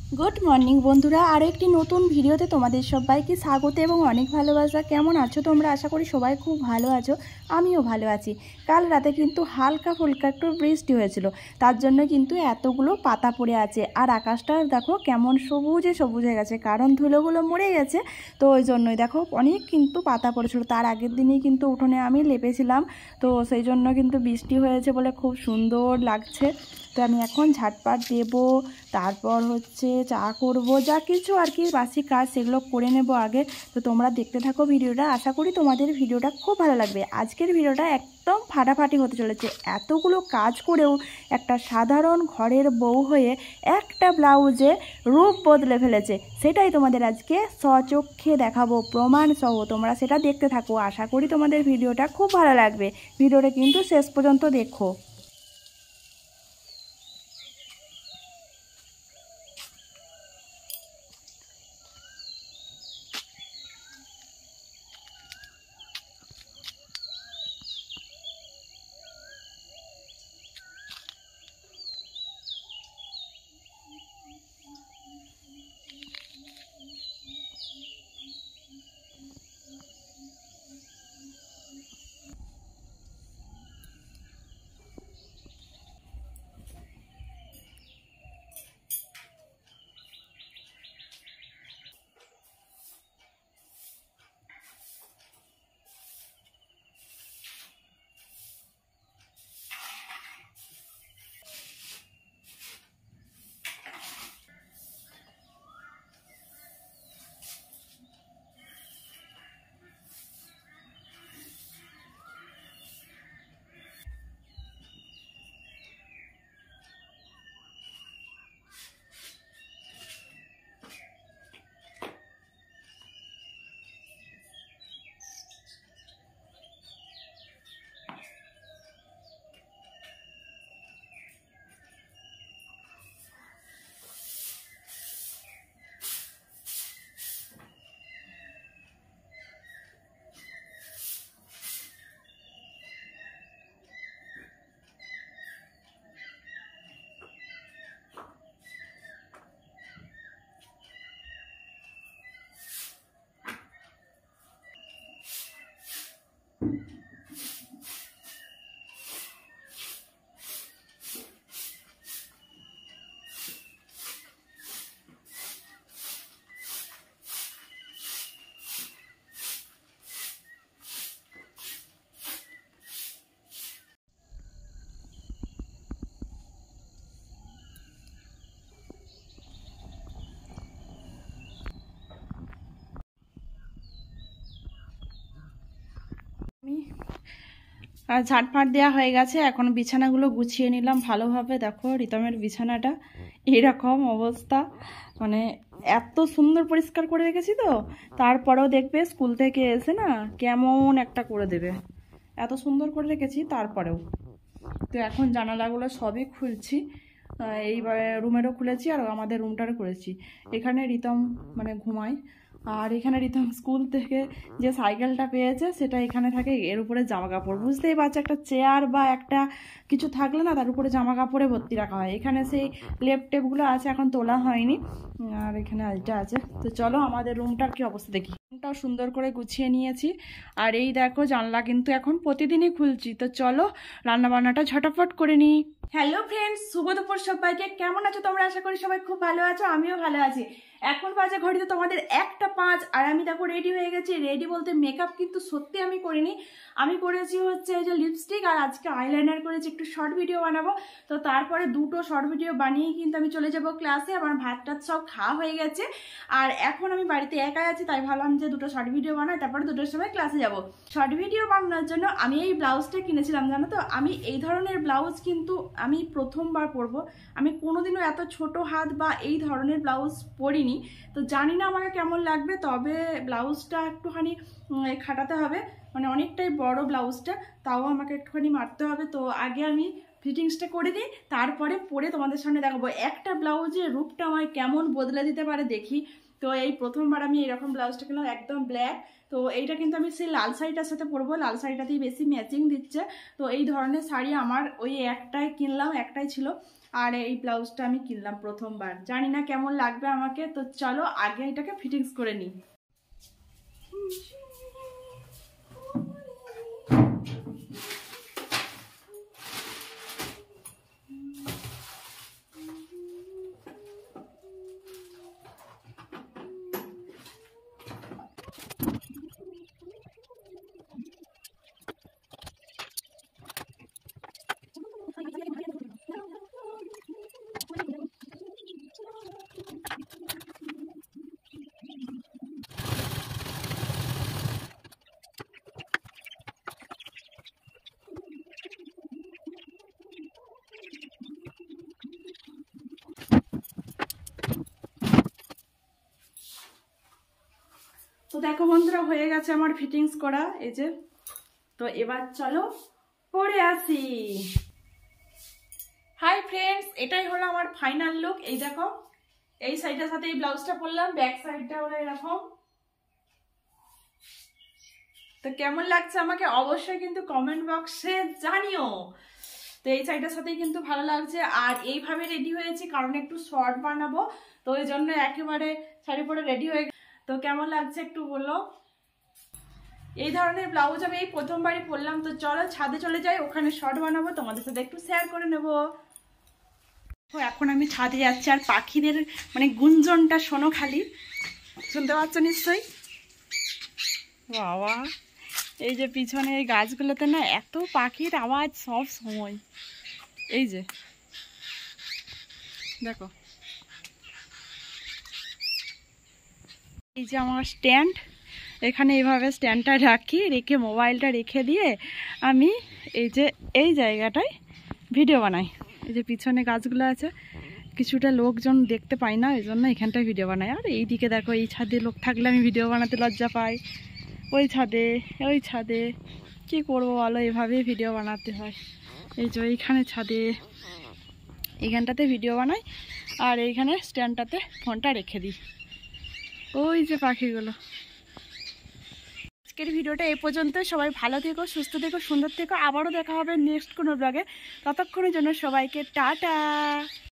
Good morning বন্ধুরা, আরও একটি নতুন ভিডিওতে তোমাদের সবাইকে স্বাগত এবং অনেক ভালোবাসা। কেমন আছো তোমরা? আশা করি সবাই খুব ভালো আছো, আমিও ভালো আছি। কাল রাতে কিন্তু হালকা ফুলকা একটু বৃষ্টি হয়েছিল, তার জন্য কিন্তু এতগুলো পাতা পড়ে আছে। আর আকাশটা দেখো কেমন সবুজে সবুজ হয়ে গেছে, কারণ ধুলোগুলো মরে গেছে। তো ওই জন্যই দেখো অনেক কিন্তু পাতা পড়েছিল। তার আগের দিনই কিন্তু উঠোনে আমি লেপেছিলাম, তো সেই জন্য কিন্তু বৃষ্টি হয়েছে বলে খুব সুন্দর লাগছে। তো আমি এখন ঝাটপাট দেবো, তারপর হচ্ছে চা করব, যা কিছু আর কি বাসি কাজ সেগুলো করে নেব আগে। তো তোমরা দেখতে থাকো ভিডিওটা, আশা করি তোমাদের ভিডিওটা খুব ভালো লাগবে। আজকের ভিডিওটা একদম ফাটাফাটি হতে চলেছে। এতগুলো কাজ করেও একটা সাধারণ ঘরের বউ হয়ে একটা ব্লাউজে রূপ বদলে ফেলেছে, সেটাই তোমাদের আজকে স্বচক্ষে দেখাবো প্রমাণ সহ। তোমরা সেটা দেখতে থাকো, আশা করি তোমাদের ভিডিওটা খুব ভালো লাগবে। ভিডিওটা কিন্তু শেষ পর্যন্ত দেখো। আর ঝাটফাট দেওয়া হয়ে গেছে, এখন বিছানাগুলো গুছিয়ে নিলাম ভালোভাবে। দেখো রিতমের বিছানাটা এরকম অবস্থা, মানে এত সুন্দর পরিষ্কার করে রেখেছি। তো তারপরেও দেখবে স্কুল থেকে এসে না কেমন একটা করে দেবে, এত সুন্দর করে রেখেছি তারপরেও। তো এখন জানালাগুলো সবই খুলছি, এইবার রুমেরও খুলেছি আর আমাদের রুমটারও করেছি। এখানে রিতম মানে ঘুমায়, আর এখানে রিতম স্কুল থেকে যে সাইকেলটা পেয়েছে সেটা এখানে থাকে। এর উপরে জামা কাপড়, বুঝতেই পারছো, একটা চেয়ার বা একটা কিছু থাকলে না তার উপরে জামা কাপড়ে ভর্তি রাখা হয়। এখানে সেই লেপ টেপগুলো আছে, এখন তোলা হয়নি। আর এখানে আলটা আছে। তো চলো আমাদের রুমটার কি অবস্থা দেখি। রুমটাও সুন্দর করে গুছিয়ে নিয়েছি। আর এই দেখো জানলা কিন্তু এখন প্রতিদিনই খুলছি। তো চলো রান্না বান্নাটা ঝটাফট করে নিই। হ্যালো ফ্রেন্ডস, শুভ দুপুর সবাইকে। কেমন আছো তোমরা? আশা করি সবাই খুব ভালো আছো, আমিও ভালো আছি। এখন বাজে ঘড়িতে তোমাদের 1টা 5, আর আমি দেখো রেডি হয়ে গেছি। রেডি বলতে মেকআপ কিন্তু সত্যি আমি করিনি, আমি করেছি হচ্ছে এই যে লিপস্টিক, আর আজকে আইলাইনার করেছি। একটু শর্ট ভিডিও বানাবো, তো তারপরে দুটো শর্ট ভিডিও বানিয়ে কিন্তু আমি চলে যাব ক্লাসে। আমার ভাত টাত সব খাওয়া হয়ে গেছে, আর এখন আমি বাড়িতে একাই আছি, তাই ভাবলাম যে দুটো শর্ট ভিডিও বানাই, তারপরে দুটোর সময় ক্লাসে যাব। শর্ট ভিডিও বানানোর জন্য আমি এই ব্লাউজটা কিনেছিলাম, জানো তো। আমি এই ধরনের ব্লাউজ কিন্তু আমি প্রথমবার পরবো। আমি কোনোদিনও এত ছোট হাত বা এই ধরনের ব্লাউজ পরিনি, তো জানি না আমাকে কেমন লাগবে। তবে ব্লাউজটা একটুখানি খাটাতে হবে, মানে অনেকটাই বড় ব্লাউজটা, তাও আমাকে একটুখানি মারতে হবে। তো আগে আমি ফিটিংসটা করে দিই, তারপরে পরে তোমাদের সামনে দেখাবো একটা ব্লাউজের রূপটা আমায় কেমন বদলে দিতে পারে দেখি। তো এই প্রথমবার আমি এরকম ব্লাউজটা কিনলাম, একদম ব্ল্যাক। তো এইটা কিন্তু আমি সেই লাল শাড়িটার সাথে পরবো, লাল শাড়িটাতেই বেশি ম্যাচিং দিচ্ছে। তো এই ধরনের শাড়ি আমার ওই একটাই কিনলাম, একটাই ছিল। আর এই ব্লাউজটা আমি কিনলাম প্রথমবার, জানি না কেমন লাগবে আমাকে। তো চলো আগে এটাকে ফিটিংস করে নিই। তো দেখো বন্ধুরা, হয়ে গেছে আমার ফিটিংস করা, এই যে। তো এবার চলো পরে আসি। হাই ফ্রেন্ডস, এটাই হলো আমার ফাইনাল লুক। এই দেখো, এই সাইডের সাথে এই ব্লাউজটা পরলাম, ব্যাক সাইডটা হলো এরকম। তো কেমন লাগছে আমাকে অবশ্যই কিন্তু কমেন্ট বক্সে জানিও। তো এই সাইডের সাথেই কিন্তু ভালো লাগছে। আর এইভাবে রেডি হয়েছি কারণ একটু শর্ট বানাবো, তো ওই জন্য একেবারে শাড়ি পরে রেডি হয়ে। তো কেমন লাগছে একটু বলো। এই ধরনের ব্লাউজ আমি এই প্রথমবারই পরলাম। তো চলো ছাদে চলে যাই, ওখানে শর্ট বানাবো, তোমাদের সাথে একটু শেয়ার করে নেবো। এখন আমি ছাদে যাচ্ছি, আর পাখিদের মানে গুঞ্জনটা শোনো খালি, শুনতে পাচ্ছ নিশ্চয়ই। বাবা, এই যে পিছনে এই গাছগুলোতে না এত পাখির আওয়াজ সব সময়। এই যে দেখো, এই যে আমার স্ট্যান্ড, এখানে এইভাবে স্ট্যান্ডটা রেখে মোবাইলটা রেখে দিয়ে আমি এই যে এই জায়গাটায় ভিডিও বানাই। এই যে পিছনে গাছগুলো আছে, কিছুটা লোকজন দেখতে পাই না, এই জন্য এখানটায় ভিডিও বানাই। আর এই দিকে দেখো, এই ছাদে লোক থাকলে আমি ভিডিও বানাতে লজ্জা পাই। ওই ছাদে কি করবো বলো, এভাবেই ভিডিও বানাতে হয়। এই যে এইখানে ছাদে, এইখানটাতে ভিডিও বানাই, আর এইখানে স্ট্যান্ডটাতে ফোনটা রেখে দিই। ওই যে পাখিগুলো। আজকের ভিডিওটা এই পর্যন্ত। সবাই ভালো থেকো, সুস্থ থেকো, সুন্দর থেকো। আবারও দেখা হবে নেক্সট কোনো ব্লগে। ততক্ষণের জন্য সবাইকে টাটা।